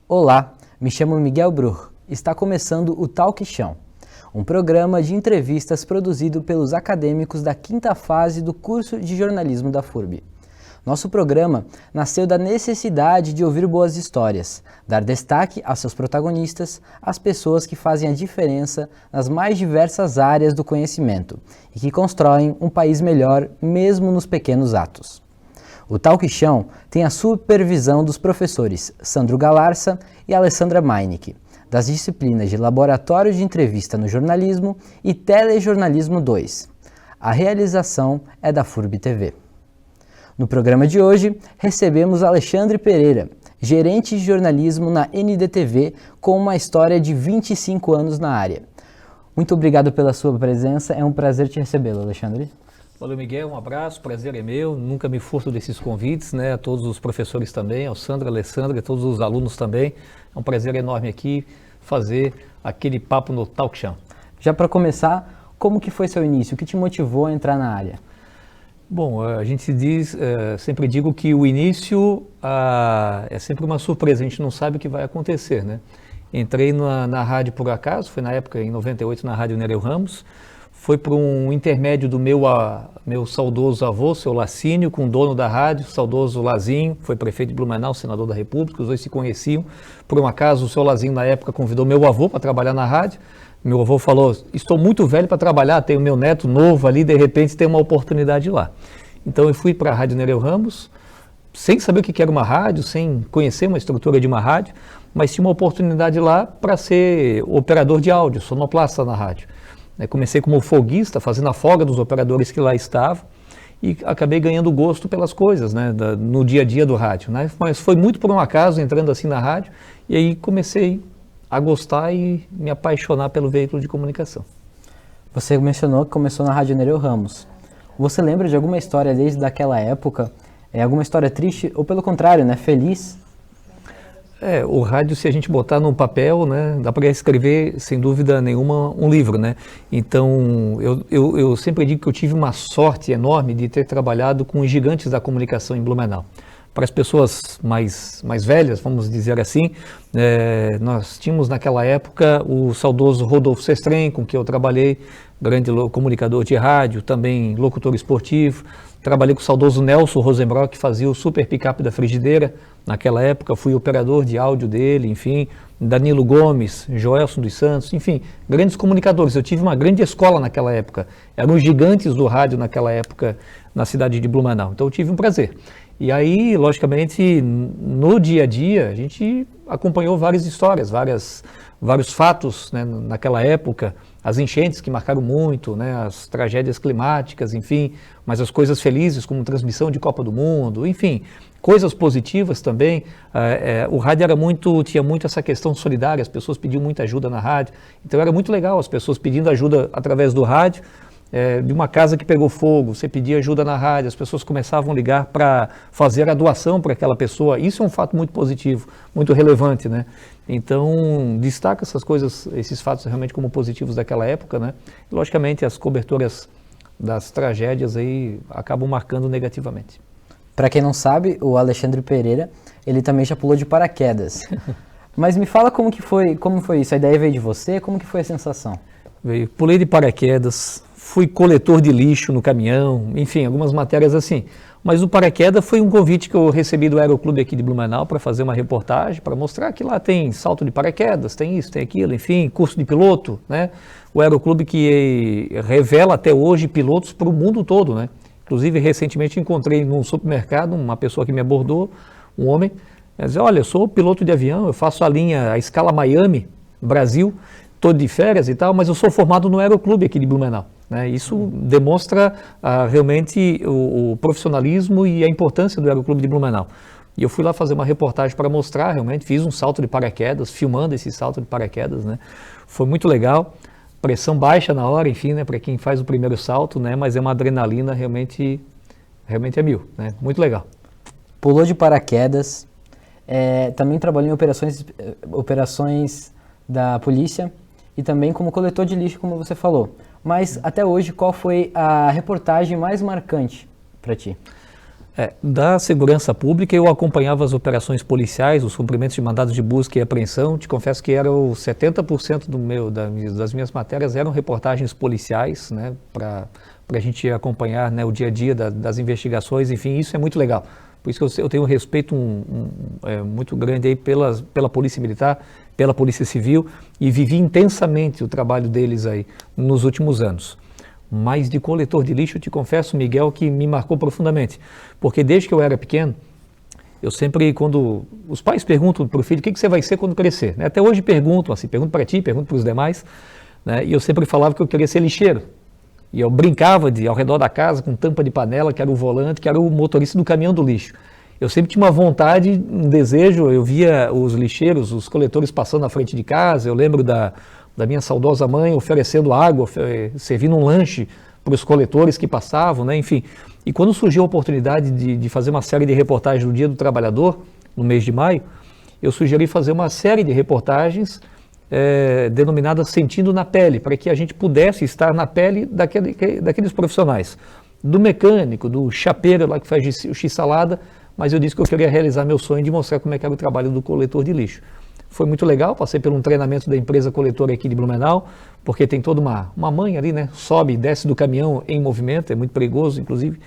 Olá, me chamo Miguel Bruch. Está começando o Talk Chão, um programa de entrevistas produzido pelos acadêmicos da quinta fase do curso de jornalismo da FURB. Nosso programa nasceu da necessidade de ouvir boas histórias, dar destaque a seus protagonistas, às pessoas que fazem a diferença nas mais diversas áreas do conhecimento e que constroem um país melhor mesmo nos pequenos atos. O Talk Chão tem a supervisão dos professores Sandro Galarça e Alessandra Meinicke, das disciplinas de Laboratório de Entrevista no Jornalismo e Telejornalismo 2. A realização é da FURB TV. No programa de hoje, recebemos Alexandre Pereira, gerente de jornalismo na NDTV, com uma história de 25 anos na área. Muito obrigado pela sua presença, é um prazer te recebê-lo, Alexandre. Valeu, Miguel, um abraço, prazer é meu, nunca me furto desses convites, né, a todos os professores também, ao Sandro, a Alessandra, a todos os alunos também. É um prazer enorme aqui fazer aquele papo no Talk Chão. Já para começar, como que foi seu início? O que te motivou a entrar na área? Bom, a gente diz, sempre digo que o início é sempre uma surpresa, a gente não sabe o que vai acontecer, né? Entrei na rádio por acaso, foi na época, em 98, na Rádio Nereu Ramos, foi por um intermédio do meu saudoso avô, seu Lacínio, com o dono da rádio, saudoso Lazinho, foi prefeito de Blumenau, senador da República, os dois se conheciam. Por um acaso, o seu Lazinho, na época, convidou meu avô para trabalhar na rádio. Meu avô falou, estou muito velho para trabalhar, tenho meu neto novo ali, de repente tem uma oportunidade lá. Então eu fui para a Rádio Nereu Ramos, sem saber o que era uma rádio, sem conhecer uma estrutura de uma rádio, mas tinha uma oportunidade lá para ser operador de áudio, sonoplasta na rádio. Comecei como folguista, fazendo a folga dos operadores que lá estavam, e acabei ganhando gosto pelas coisas, né, no dia a dia do rádio, né? Mas foi muito por um acaso, entrando assim na rádio, e aí comecei a gostar e me apaixonar pelo veículo de comunicação. Você mencionou que começou na Rádio Nereu Ramos. Você lembra de alguma história desde aquela época? Alguma história triste ou pelo contrário, né, feliz? O rádio, se a gente botar num papel, né, dá para escrever, sem dúvida nenhuma, um livro, né? Então, eu sempre digo que eu tive uma sorte enorme de ter trabalhado com os gigantes da comunicação em Blumenau. Para as pessoas mais velhas, vamos dizer assim, nós tínhamos naquela época o saudoso Rodolfo Sestrem, com quem eu trabalhei, grande comunicador de rádio, também locutor esportivo. Trabalhei com o saudoso Nelson Rosenbrock, que fazia o super picape da frigideira. Naquela época fui operador de áudio dele, enfim, Danilo Gomes, Joelson dos Santos, enfim, grandes comunicadores. Eu tive uma grande escola naquela época, eram os gigantes do rádio naquela época na cidade de Blumenau, então eu tive um prazer. E aí, logicamente, no dia a dia, a gente acompanhou várias histórias, vários fatos, né, naquela época, as enchentes que marcaram muito, né, as tragédias climáticas, enfim, mas as coisas felizes como transmissão de Copa do Mundo, enfim, coisas positivas também. O rádio tinha muito essa questão solidária, as pessoas pediam muita ajuda na rádio, então era muito legal as pessoas pedindo ajuda através do rádio. De uma casa que pegou fogo, você pedia ajuda na rádio, as pessoas começavam a ligar para fazer a doação para aquela pessoa. Isso é um fato muito positivo, muito relevante, né? Então, destaca essas coisas, esses fatos realmente como positivos daquela época, né? E, logicamente, as coberturas das tragédias aí acabam marcando negativamente. Para quem não sabe, o Alexandre Pereira, ele também já pulou de paraquedas. Mas me fala como foi isso? A ideia veio de você? Como que foi a sensação? Pulei de paraquedas, fui coletor de lixo no caminhão, enfim, algumas matérias assim. Mas o paraquedas foi um convite que eu recebi do Aeroclube aqui de Blumenau para fazer uma reportagem, para mostrar que lá tem salto de paraquedas, tem isso, tem aquilo, enfim, curso de piloto, né? O Aeroclube que revela até hoje pilotos para o mundo todo, né? Inclusive, recentemente encontrei num supermercado uma pessoa que me abordou, um homem, dizia, olha, eu sou piloto de avião, eu faço a escala Miami, Brasil, estou de férias e tal, mas eu sou formado no Aeroclube aqui de Blumenau. Né? Isso demonstra realmente o profissionalismo e a importância do Aeroclube de Blumenau. E eu fui lá fazer uma reportagem para mostrar, realmente, fiz um salto de paraquedas, filmando esse salto de paraquedas, né? Foi muito legal, pressão baixa na hora, enfim, né, para quem faz o primeiro salto, né, mas é uma adrenalina realmente é mil, né? Muito legal. Pulou de paraquedas, também trabalhou em operações da polícia e também como coletor de lixo, como você falou. Mas até hoje, qual foi a reportagem mais marcante para ti? Da segurança pública eu acompanhava as operações policiais, os cumprimentos de mandados de busca e apreensão. Te confesso que era o 70% das minhas matérias eram reportagens policiais, né, para a gente acompanhar, né, o dia a dia das investigações. Enfim, isso é muito legal. Por isso que eu tenho um respeito muito grande aí pela Polícia Militar, pela Polícia Civil, e vivi intensamente o trabalho deles aí nos últimos anos. Mas de coletor de lixo, eu te confesso, Miguel, que me marcou profundamente. Porque desde que eu era pequeno, eu sempre, quando os pais perguntam para o filho, o que você vai ser quando crescer? Né? Até hoje perguntam, assim, pergunto para ti, pergunto para os demais, né? E eu sempre falava que eu queria ser lixeiro. E eu brincava ao redor da casa com tampa de panela, que era o volante, que era o motorista do caminhão do lixo. Eu sempre tinha uma vontade, um desejo, eu via os lixeiros, os coletores passando na frente de casa, eu lembro da minha saudosa mãe oferecendo água, servindo um lanche para os coletores que passavam, né? Enfim. E quando surgiu a oportunidade de fazer uma série de reportagens no Dia do Trabalhador, no mês de maio, eu sugeri fazer uma série de reportagens denominadas Sentindo na Pele, para que a gente pudesse estar na pele daqueles profissionais, do mecânico, do chapeiro lá que faz o x-salada, mas eu disse que eu queria realizar meu sonho de mostrar como é que era o trabalho do coletor de lixo. Foi muito legal, passei por um treinamento da empresa coletora aqui de Blumenau, porque tem toda uma manha ali, né? Sobe e desce do caminhão em movimento, é muito perigoso, inclusive.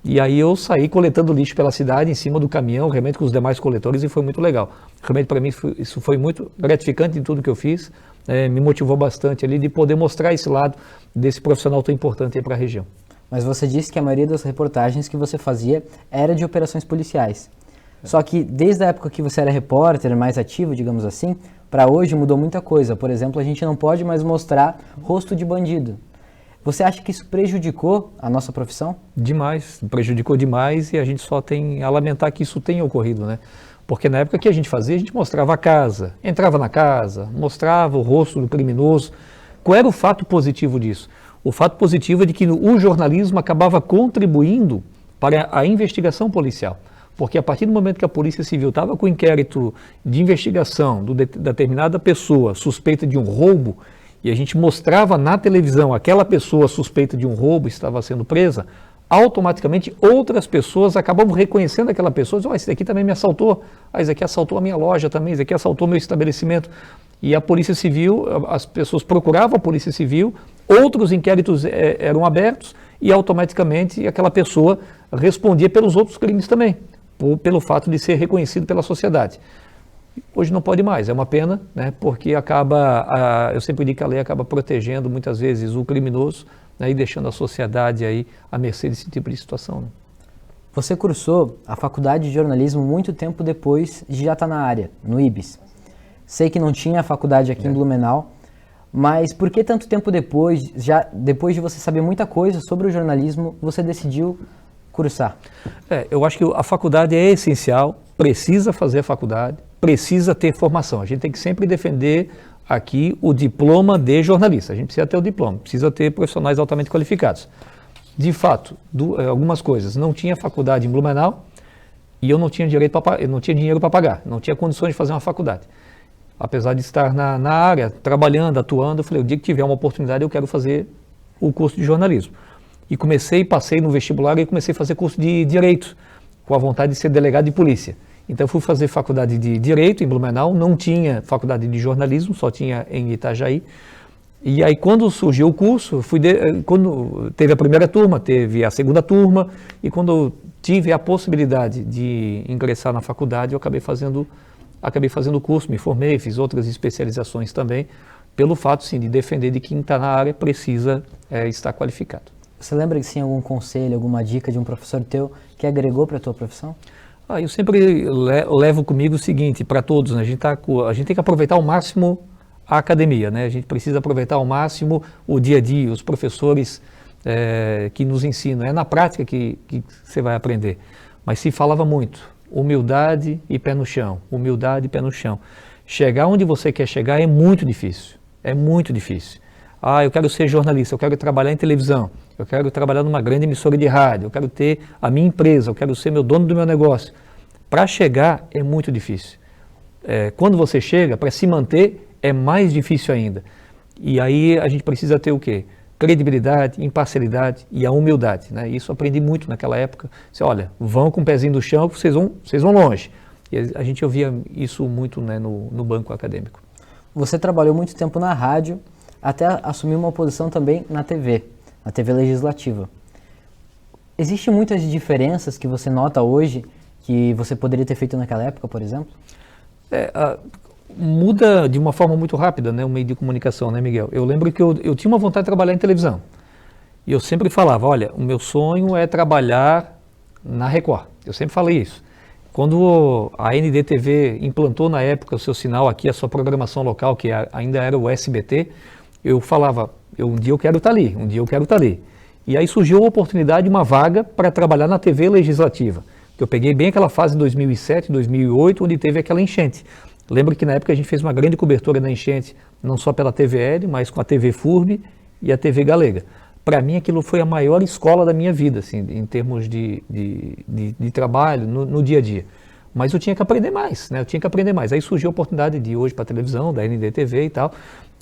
E aí eu saí coletando lixo pela cidade, em cima do caminhão, realmente com os demais coletores, e foi muito legal. Realmente para mim isso foi muito gratificante em tudo que eu fiz, me motivou bastante ali de poder mostrar esse lado desse profissional tão importante aí para a região. Mas você disse que a maioria das reportagens que você fazia era de operações policiais. Só que desde a época que você era repórter, mais ativo, digamos assim, para hoje mudou muita coisa. Por exemplo, a gente não pode mais mostrar rosto de bandido. Você acha que isso prejudicou a nossa profissão? Demais, prejudicou demais, e a gente só tem a lamentar que isso tenha ocorrido, né? Porque na época que a gente fazia, a gente mostrava a casa, entrava na casa, mostrava o rosto do criminoso. Qual era o fato positivo disso? O fato positivo é de que o jornalismo acabava contribuindo para a investigação policial. Porque a partir do momento que a Polícia Civil estava com o inquérito de investigação de determinada pessoa suspeita de um roubo, e a gente mostrava na televisão aquela pessoa suspeita de um roubo estava sendo presa, automaticamente outras pessoas acabavam reconhecendo aquela pessoa, diziam, esse daqui também me assaltou, esse daqui assaltou a minha loja também, esse daqui assaltou meu estabelecimento. E a Polícia Civil, as pessoas procuravam a Polícia Civil, outros inquéritos eram abertos e automaticamente aquela pessoa respondia pelos outros crimes também, pelo fato de ser reconhecido pela sociedade. Hoje não pode mais, é uma pena, né, porque eu sempre digo que a lei acaba protegendo muitas vezes o criminoso, né, e deixando a sociedade aí à mercê desse tipo de situação, né? Você cursou a faculdade de jornalismo muito tempo depois de já estar na área, no IBS. Sei que não tinha a faculdade aqui em Blumenau, mas por que tanto tempo depois, depois de você saber muita coisa sobre o jornalismo, você decidiu cursar? Eu acho que a faculdade é essencial, precisa fazer a faculdade, precisa ter formação. A gente tem que sempre defender aqui o diploma de jornalista. A gente precisa ter o diploma, precisa ter profissionais altamente qualificados. De fato, algumas coisas. Não tinha faculdade em Blumenau e eu não tinha dinheiro para pagar, não tinha condições de fazer uma faculdade. Apesar de estar na área, trabalhando, atuando, eu falei, o dia que tiver uma oportunidade eu quero fazer o curso de jornalismo. E passei no vestibular e comecei a fazer curso de Direito, com a vontade de ser delegado de polícia. Então eu fui fazer faculdade de Direito em Blumenau, não tinha faculdade de jornalismo, só tinha em Itajaí. E aí quando surgiu o curso, quando teve a primeira turma, teve a segunda turma, e quando eu tive a possibilidade de ingressar na faculdade, eu acabei fazendo o curso, me formei, fiz outras especializações também, pelo fato sim de defender de quem está na área precisa estar qualificado. Você lembra que sim algum conselho, alguma dica de um professor teu que agregou para a tua profissão? Eu sempre levo comigo o seguinte, para todos, né? A gente tem que aproveitar ao máximo a academia, né? A gente precisa aproveitar ao máximo o dia a dia, os professores que nos ensinam. É na prática que você vai aprender. Mas se falava muito, humildade e pé no chão, humildade e pé no chão. Chegar onde você quer chegar é muito difícil, é muito difícil. Eu quero ser jornalista, eu quero trabalhar em televisão, eu quero trabalhar numa grande emissora de rádio, eu quero ter a minha empresa, eu quero ser meu dono do meu negócio. Para chegar é muito difícil. Quando você chega, para se manter é mais difícil ainda. E aí a gente precisa ter o quê? credibilidade, imparcialidade e a humildade, né? Isso eu aprendi muito naquela época. Você, olha, vão com o pezinho no chão, vocês vão longe. E a gente ouvia isso muito, né, no banco acadêmico. Você trabalhou muito tempo na rádio, até assumir uma posição também na TV Legislativa. Existem muitas diferenças que você nota hoje que você poderia ter feito naquela época, por exemplo? Muda de uma forma muito rápida, né, o meio de comunicação, né, Miguel? Eu lembro que eu tinha uma vontade de trabalhar em televisão. E eu sempre falava, olha, o meu sonho é trabalhar na Record. Eu sempre falei isso. Quando a NDTV implantou na época o seu sinal aqui, a sua programação local, que ainda era o SBT, eu falava, um dia eu quero estar ali, um dia eu quero estar ali. E aí surgiu a oportunidade, uma vaga para trabalhar na TV Legislativa. Eu peguei bem aquela fase de 2007, 2008, onde teve aquela enchente. Lembro que na época a gente fez uma grande cobertura da enchente, não só pela TVL, mas com a TV FURB e a TV Galega. Para mim aquilo foi a maior escola da minha vida, assim, em termos de trabalho, no dia a dia. Mas eu tinha que aprender mais, né? Eu tinha que aprender mais. Aí surgiu a oportunidade de ir hoje para a televisão, da NDTV e tal,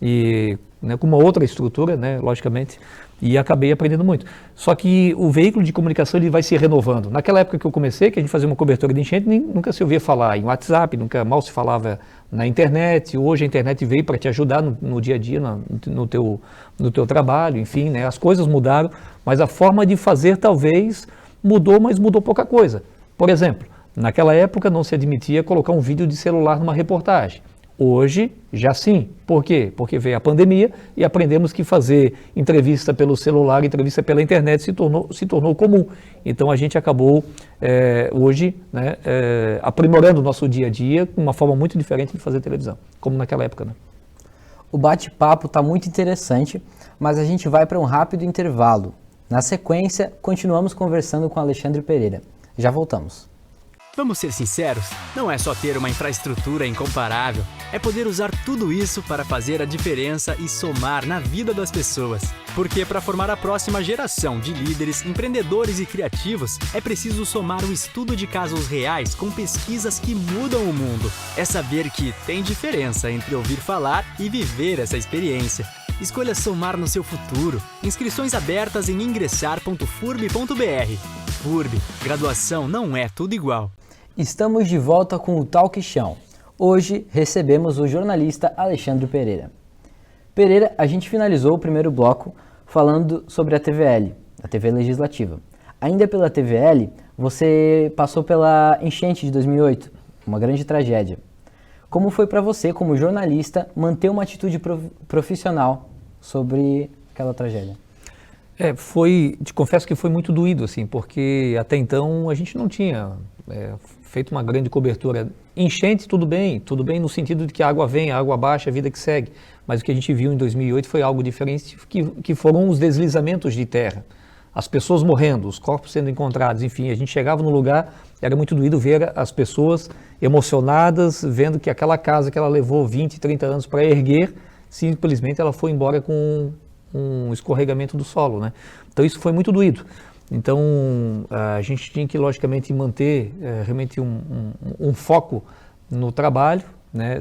e né, com uma outra estrutura, né, logicamente, e acabei aprendendo muito. Só que o veículo de comunicação ele vai se renovando. Naquela época que eu comecei, que a gente fazia uma cobertura de enchente, nunca se ouvia falar em WhatsApp, nunca mal se falava na internet. Hoje a internet veio para te ajudar no dia a dia, no teu trabalho, enfim, né, as coisas mudaram, mas a forma de fazer talvez mudou, mas mudou pouca coisa. Por exemplo, naquela época não se admitia colocar um vídeo de celular numa reportagem. Hoje, já sim. Por quê? Porque veio a pandemia e aprendemos que fazer entrevista pelo celular, entrevista pela internet se tornou comum. Então a gente acabou hoje, né, aprimorando o nosso dia a dia com uma forma muito diferente de fazer televisão, como naquela época, né? O bate-papo está muito interessante, mas a gente vai para um rápido intervalo. Na sequência, continuamos conversando com Alexandre Pereira. Já voltamos. Vamos ser sinceros, não é só ter uma infraestrutura incomparável, é poder usar tudo isso para fazer a diferença e somar na vida das pessoas. Porque para formar a próxima geração de líderes, empreendedores e criativos, é preciso somar um estudo de casos reais com pesquisas que mudam o mundo. É saber que tem diferença entre ouvir falar e viver essa experiência. Escolha somar no seu futuro. Inscrições abertas em ingressar.furb.br. FURB, graduação não é tudo igual. Estamos de volta com o Talk Chão. Hoje recebemos o jornalista Alexandre Pereira. Pereira, a gente finalizou o primeiro bloco falando sobre a TVL, a TV Legislativa. Ainda pela TVL, você passou pela enchente de 2008, uma grande tragédia. Como foi para você, como jornalista, manter uma atitude profissional sobre aquela tragédia? Te confesso que foi muito doído, assim, porque até então a gente não tinha feito uma grande cobertura. Enchente, tudo bem no sentido de que a água vem, a água baixa, a vida que segue. Mas o que a gente viu em 2008 foi algo diferente, que foram os deslizamentos de terra. As pessoas morrendo, os corpos sendo encontrados, enfim, a gente chegava no lugar, era muito doído ver as pessoas emocionadas, vendo que aquela casa que ela levou 20, 30 anos para erguer, simplesmente ela foi embora com um escorregamento do solo, né? Então isso foi muito doído. Então a gente tinha que logicamente manter realmente um foco no trabalho, né,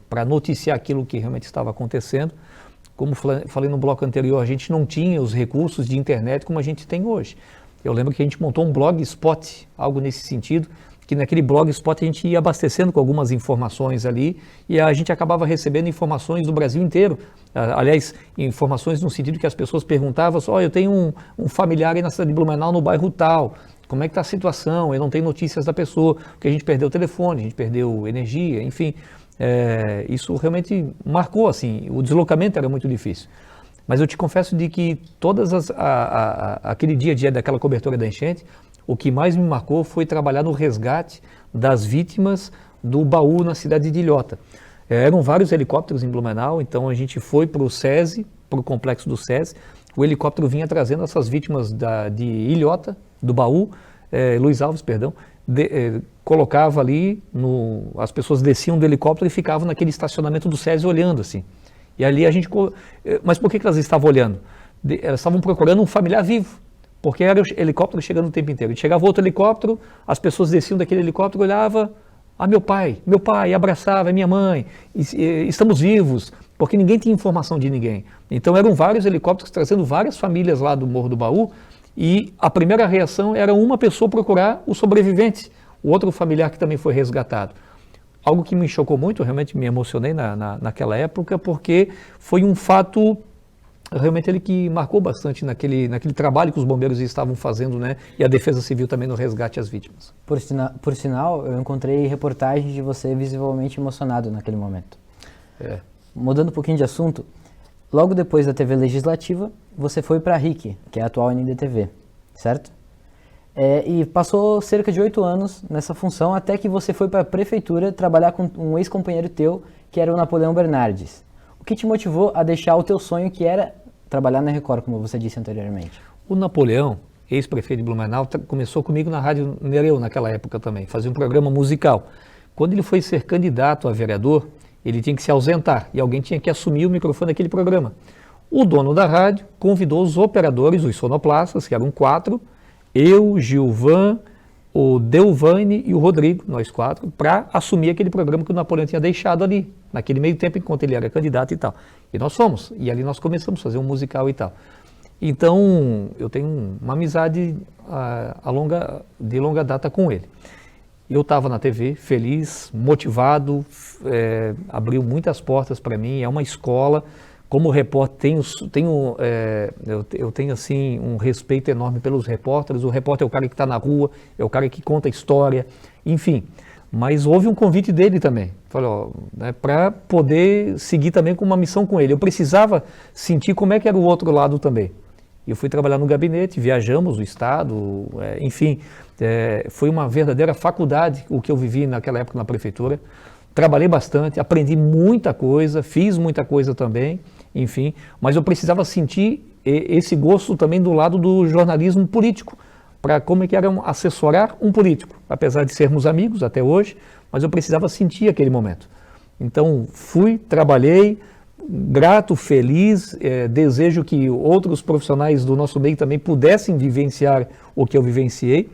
para noticiar aquilo que realmente estava acontecendo. Como falei no bloco anterior, a gente não tinha os recursos de internet como a gente tem hoje. Eu lembro que a gente montou um blogspot, algo nesse sentido, que naquele blogspot a gente ia abastecendo com algumas informações ali e a gente acabava recebendo informações do Brasil inteiro. Aliás, informações no sentido que as pessoas perguntavam, eu tenho um familiar aí na cidade de Blumenau, no bairro tal, como é que está a situação? Eu não tenho notícias da pessoa, porque a gente perdeu o telefone, a gente perdeu energia, enfim. Isso realmente marcou, assim, o deslocamento era muito difícil. Mas eu te confesso de que aquele dia a dia daquela cobertura da enchente, o que mais me marcou foi trabalhar no resgate das vítimas do baú na cidade de Ilhota. Eram vários helicópteros em Blumenau, então a gente foi para o SESI, para o complexo do SESI. O helicóptero vinha trazendo essas vítimas de Ilhota, do baú, Luiz Alves, perdão, colocava ali, as pessoas desciam do helicóptero e ficavam naquele estacionamento do SESI olhando assim. E ali a gente... Mas por que elas estavam olhando? Elas estavam procurando um familiar vivo. Porque era o helicóptero chegando o tempo inteiro. E chegava outro helicóptero, as pessoas desciam daquele helicóptero, olhavam, meu pai, e abraçava, minha mãe, estamos vivos. porque ninguém tinha informação de ninguém. Então eram vários helicópteros trazendo várias famílias lá do Morro do Baú, e a primeira reação era uma pessoa procurar o sobrevivente, o outro familiar que também foi resgatado. Algo que me chocou muito, realmente me emocionei naquela época, porque foi um fato realmente ele que marcou bastante naquele trabalho que os bombeiros estavam fazendo, né? E a Defesa Civil também no resgate às vítimas. Por sinal, eu encontrei reportagens de você visivelmente emocionado naquele momento. Mudando um pouquinho de assunto, logo depois da TV Legislativa, você foi para a RIC, que é a atual NDTV, certo? E passou cerca de 8 anos nessa função, até que você foi para a prefeitura trabalhar com um ex-companheiro teu, que era o Napoleão Bernardes. O que te motivou a deixar o teu sonho, que era trabalhar na Record, como você disse anteriormente? O Napoleão, ex-prefeito de Blumenau, começou comigo na Rádio Nereu naquela época também, fazia um programa musical. Quando ele foi ser candidato a vereador, ele tinha que se ausentar e alguém tinha que assumir o microfone daquele programa. O dono da rádio convidou os operadores, os sonoplastas, que eram 4, eu, Gilvan, o Delvane e o Rodrigo, nós 4, para assumir aquele programa que o Napoleão tinha deixado ali, naquele meio tempo enquanto ele era candidato e tal. E nós fomos, e ali nós começamos a fazer um musical e tal. Então, eu tenho uma amizade de longa data com ele. Eu estava na TV, feliz, motivado, abriu muitas portas para mim, é uma escola. Como repórter, eu tenho assim, um respeito enorme pelos repórteres. O repórter é o cara que está na rua, é o cara que conta a história, enfim. Mas houve um convite dele também, né, para poder seguir também com uma missão com ele. Eu precisava sentir como é que era o outro lado também. Eu fui trabalhar no gabinete, viajamos o estado, enfim, foi uma verdadeira faculdade o que eu vivi naquela época na prefeitura. Trabalhei bastante, aprendi muita coisa, fiz muita coisa também, enfim, mas eu precisava sentir esse gosto também do lado do jornalismo político, para como é que era assessorar um político, apesar de sermos amigos até hoje, mas eu precisava sentir aquele momento. Então fui, trabalhei, grato, feliz, desejo que outros profissionais do nosso meio também pudessem vivenciar o que eu vivenciei,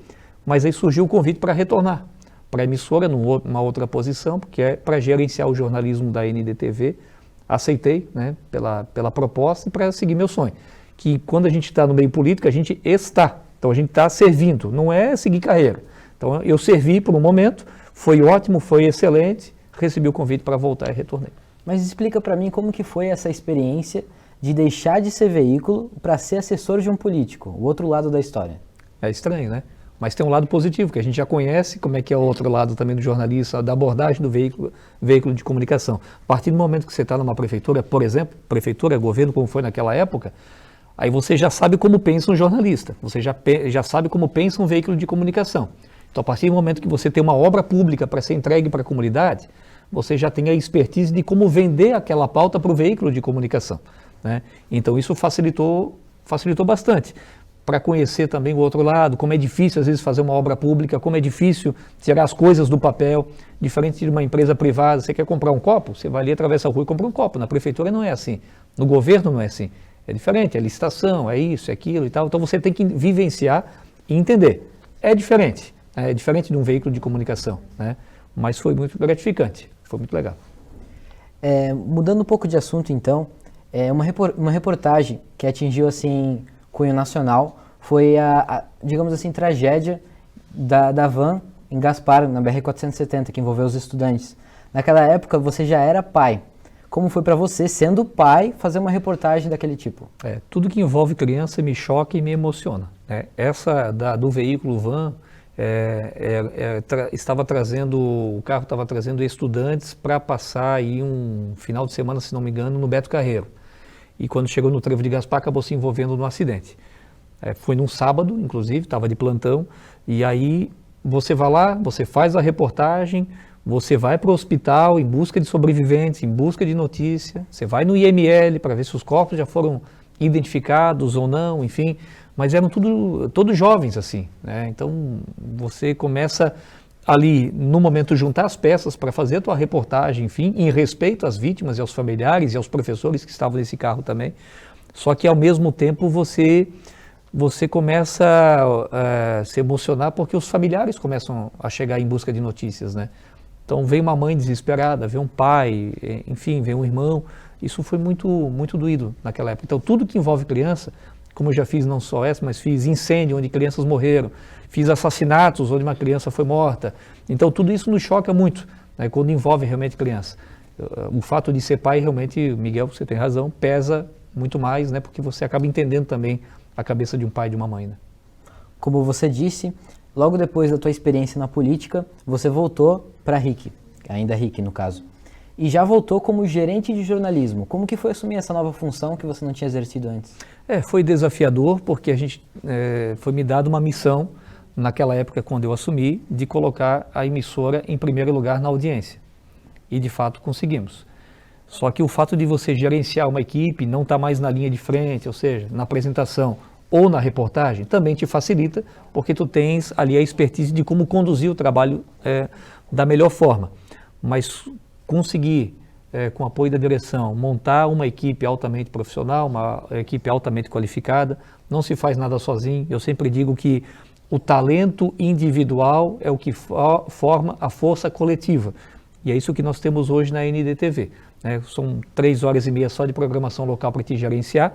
mas aí surgiu o convite para retornar para a emissora, numa outra posição, porque é para gerenciar o jornalismo da NDTV. Aceitei, né, pela proposta e para seguir meu sonho. Que quando a gente está no meio político, a gente está. Então a gente está servindo, não é seguir carreira. Então eu servi por um momento, foi ótimo, foi excelente, recebi o convite para voltar e retornei. Mas explica para mim como que foi essa experiência de deixar de ser veículo para ser assessor de um político, o outro lado da história. É estranho, né? Mas tem um lado positivo, que a gente já conhece como é que é o outro lado também do jornalista, da abordagem do veículo de comunicação. A partir do momento que você está numa prefeitura, por exemplo, prefeitura, governo, como foi naquela época, aí você já sabe como pensa um jornalista, você já sabe como pensa um veículo de comunicação. Então, a partir do momento que você tem uma obra pública para ser entregue para a comunidade, você já tem a expertise de como vender aquela pauta para o veículo de comunicação, né? Então, isso facilitou bastante. Para conhecer também o outro lado, como é difícil às vezes fazer uma obra pública, como é difícil tirar as coisas do papel, diferente de uma empresa privada. Você quer comprar um copo, você vai ali, atravessa a rua e compra um copo. Na prefeitura não é assim, no governo não é assim. É diferente, é licitação, é isso, é aquilo e tal. Então você tem que vivenciar e entender. É diferente de um veículo de comunicação, né? Mas foi muito gratificante, foi muito legal. Mudando um pouco de assunto então, uma reportagem que atingiu assim cunho nacional foi digamos assim, tragédia da van em Gaspar, na BR-470, que envolveu os estudantes. Naquela época você já era pai. Como foi para você, sendo pai, fazer uma reportagem daquele tipo? Tudo que envolve criança me choca e me emociona. Essa do veículo van, o carro estava trazendo estudantes para passar aí um final de semana, se não me engano, no Beto Carreiro. E quando chegou no trevo de Gaspar, acabou se envolvendo num acidente. Foi num sábado, inclusive, estava de plantão, e aí você vai lá, você faz a reportagem, você vai para o hospital em busca de sobreviventes, em busca de notícia, você vai no IML para ver se os corpos já foram identificados ou não, enfim, mas eram todos jovens assim, né? Então você começa ali, no momento, juntar as peças para fazer a tua reportagem, enfim, em respeito às vítimas e aos familiares e aos professores que estavam nesse carro também. Só que, ao mesmo tempo, você começa a se emocionar porque os familiares começam a chegar em busca de notícias, né? Então vem uma mãe desesperada, vem um pai, enfim, vem um irmão. Isso foi muito doído naquela época. Então tudo que envolve criança, como eu já fiz não só essa, mas fiz incêndio onde crianças morreram, fiz assassinatos onde uma criança foi morta. Então tudo isso nos choca muito, né, quando envolve realmente criança. O fato de ser pai realmente, Miguel, você tem razão, pesa muito mais, né, porque você acaba entendendo também a cabeça de um pai e de uma mãe. Né? Como você disse, logo depois da tua experiência na política, você voltou para a RIC, ainda RIC no caso, e já voltou como gerente de jornalismo. Como que foi assumir essa nova função que você não tinha exercido antes? Foi desafiador, porque foi me dada uma missão, naquela época quando eu assumi, de colocar a emissora em primeiro lugar na audiência. E de fato conseguimos. Só que o fato de você gerenciar uma equipe, não estar mais na linha de frente, ou seja, na apresentação ou na reportagem, também te facilita, porque tu tens ali a expertise de como conduzir o trabalho da melhor forma. Mas conseguir, com o apoio da direção, montar uma equipe altamente profissional, uma equipe altamente qualificada, não se faz nada sozinho. Eu sempre digo que o talento individual é o que forma a força coletiva. E é isso que nós temos hoje na NDTV. Né? São 3 horas e meia só de programação local para te gerenciar,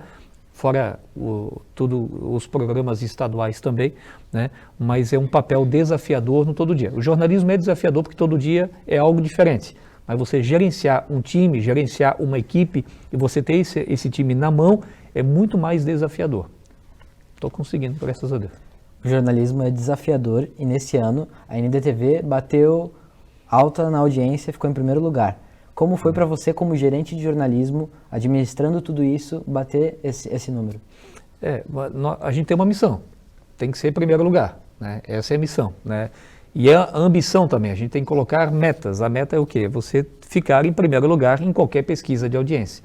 fora os programas estaduais também, né? Mas é um papel desafiador no todo dia. O jornalismo é desafiador porque todo dia é algo diferente. Mas você gerenciar um time, gerenciar uma equipe e você ter esse time na mão é muito mais desafiador. Estou conseguindo, graças a Deus. O jornalismo é desafiador e nesse ano a NDTV bateu alta na audiência, ficou em primeiro lugar. Como foi para você, como gerente de jornalismo, administrando tudo isso, bater esse número? A gente tem uma missão, tem que ser em primeiro lugar, né? Essa é a missão, né? E a ambição também, a gente tem que colocar metas. A meta é o quê? Você ficar em primeiro lugar em qualquer pesquisa de audiência.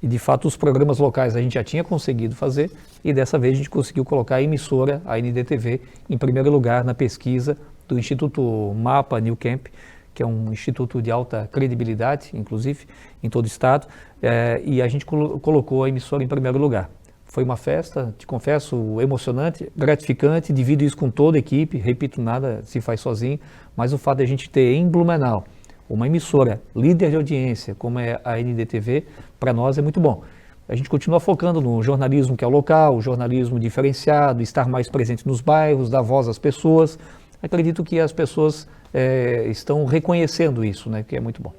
E de fato os programas locais a gente já tinha conseguido fazer e dessa vez a gente conseguiu colocar a emissora, a NDTV, em primeiro lugar na pesquisa do Instituto Mapa New Camp, que é um instituto de alta credibilidade, inclusive, em todo o estado, e a gente colocou a emissora em primeiro lugar. Foi uma festa, te confesso, emocionante, gratificante, divido isso com toda a equipe, repito, nada se faz sozinho, mas o fato de a gente ter em Blumenau uma emissora líder de audiência, como é a NDTV, para nós é muito bom. A gente continua focando no jornalismo que é o local, o jornalismo diferenciado, estar mais presente nos bairros, dar voz às pessoas. Acredito que as pessoas estão reconhecendo isso, né, que é muito bom.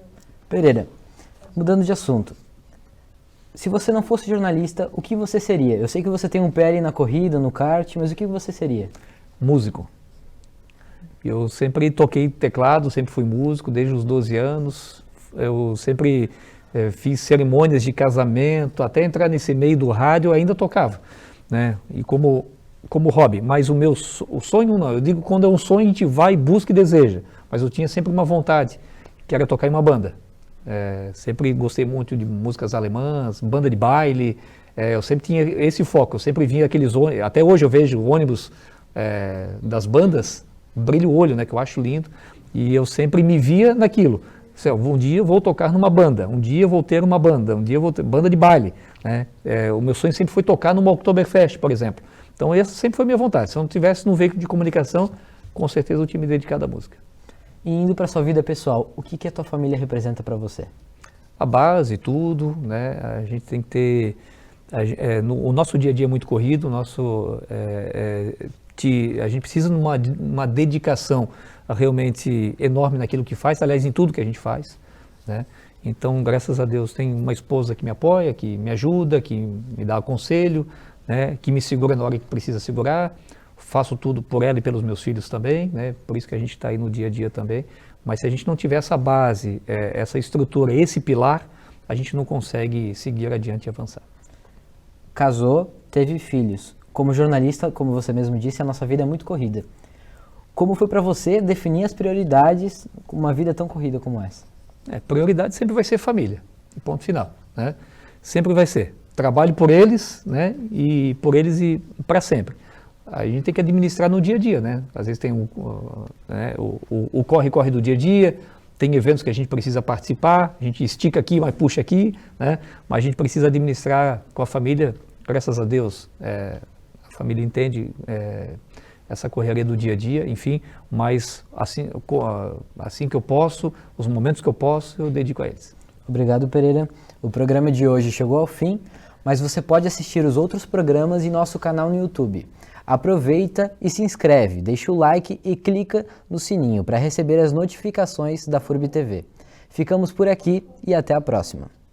Pereira, mudando de assunto, se você não fosse jornalista, o que você seria? Eu sei que você tem um pé ali na corrida, no kart, mas o que você seria? Músico. Eu sempre toquei teclado, sempre fui músico, desde os 12 anos. Eu sempre fiz cerimônias de casamento, até entrar nesse meio do rádio eu ainda tocava, né? E como hobby, mas o sonho não, eu digo quando é um sonho a gente vai, busca e deseja, mas eu tinha sempre uma vontade, que era tocar em uma banda. Sempre gostei muito de músicas alemãs, banda de baile, eu sempre tinha esse foco, eu sempre vinha aqueles ônibus, até hoje eu vejo o ônibus das bandas, brilho o olho, né, que eu acho lindo, e eu sempre me via naquilo. Um dia eu vou tocar numa banda, um dia eu vou ter uma banda, um dia eu vou ter banda de baile, né? O meu sonho sempre foi tocar numa Oktoberfest, por exemplo. Então essa sempre foi a minha vontade. Se eu não tivesse num veículo de comunicação, com certeza eu tinha me dedicado à música. E indo para a sua vida pessoal, o que a tua família representa para você? A base, tudo, né? A gente tem que ter... o nosso dia a dia é muito corrido, a gente precisa de uma dedicação realmente enorme naquilo que faz, aliás, em tudo que a gente faz, né? Então, graças a Deus, tem uma esposa que me apoia, que me ajuda, que me dá conselho, né? Que me segura na hora que precisa segurar. Faço tudo por ela e pelos meus filhos também, né? Por isso que a gente está aí no dia a dia também. Mas se a gente não tiver essa base, essa estrutura, esse pilar, a gente não consegue seguir adiante e avançar. Casou, teve filhos. Como jornalista, como você mesmo disse, a nossa vida é muito corrida. Como foi para você definir as prioridades com uma vida tão corrida como essa? Prioridade sempre vai ser família, ponto final, né? Sempre vai ser. Trabalho por eles, né? E por eles e para sempre. A gente tem que administrar no dia a dia, né? Às vezes tem o corre-corre do dia a dia, tem eventos que a gente precisa participar, a gente estica aqui, mas puxa aqui, né? Mas a gente precisa administrar com a família, graças a Deus, a família entende essa correria do dia a dia, enfim, mas assim que eu posso, os momentos que eu posso, eu dedico a eles. Obrigado, Pereira. O programa de hoje chegou ao fim, mas você pode assistir os outros programas em nosso canal no YouTube. Aproveita e se inscreve, deixa o like e clica no sininho para receber as notificações da FURB TV. Ficamos por aqui e até a próxima.